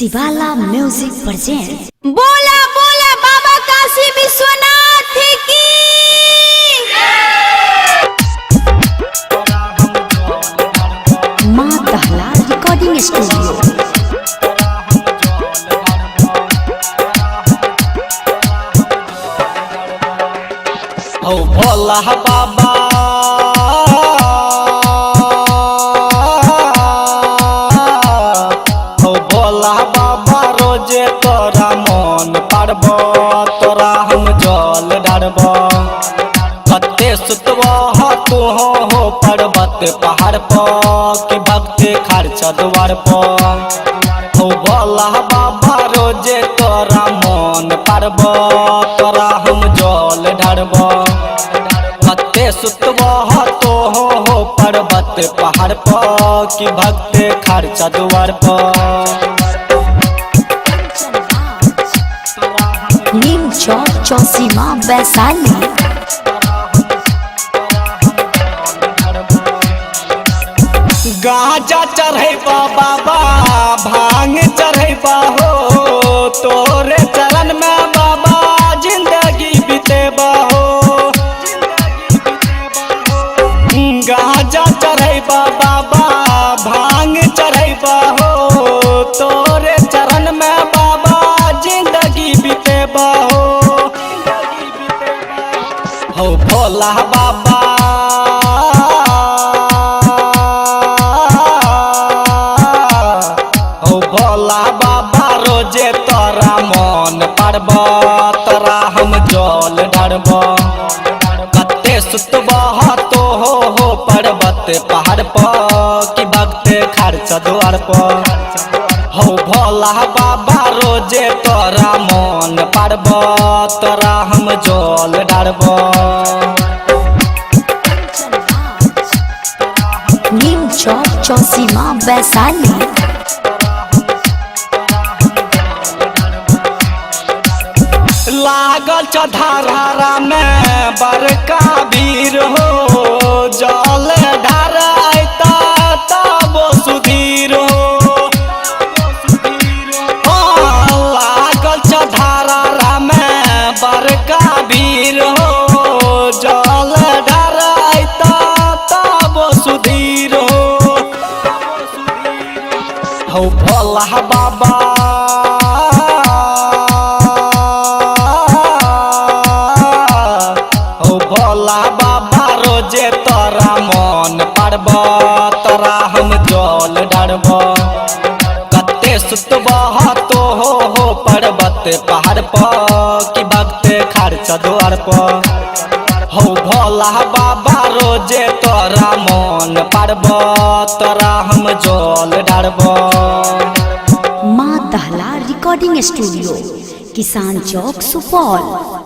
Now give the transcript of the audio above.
शिवाला music present. बोला बोला बाबा काशी विश्वनाथ की। माँ दहला रिकॉर्डिंग स्टूडियो। हो भोला बाबा हो भोला बाबा रोजे तोरा मन पारब तोरा हम जल डारब कते सुतबह तू हो पर्वत पहाड़ पर कि भक्ति खर्च द्वार पर। हो भोला बाबा रोजे तोरा मन पारब तोरा हम जल डारब कते सुतबह तो हो पर्वत पहाड़ पर कि भक्ति खर्च द्वार पर। नीम चौक चौसीमा वैशाली। गाजा चढ़ैबा बाबा भांग चढ़ैबा हो तोरे चरण में बाबा जिंदगी बितेबा हो। गाजा चढ़ैबा बाबा भांग चढ़ैबा हो तोरे चरण में बाबा जिंदगी बितेबा हो भोला बाबा हो भोला बाबा रोजे तोरा मन पारब तोरा हम जल डारब कते सुतबह तो हो पर्वत पहाड़ पर कि भक्ति खर्च द्वार पर। हो भोला बाबा रोजे तोरा मन पारब तोरा हम जल डारब। नीम चौक चौसीमा वैशाली। लागल चढ़ारा में बड़का भीड़ हो जल ढारता तब सुधीर हो। लागल चढ़ारा में बड़का भीड़ हो जल ढारता तब सुधीर हो भोला बाबा भोला बाबा रोजे तोरा मन पारब तोरा हम जल डारब कते सुतबह तो हो पर्वत पहाड़ पर कि भक्ति खर्च द्वार पर। हो भोला बाबा रोजे तोरा मन पारब तोरा हम जल डारब। माँ दहला रिकॉर्डिंग स्टूडियो, किसान चौक सुपौल।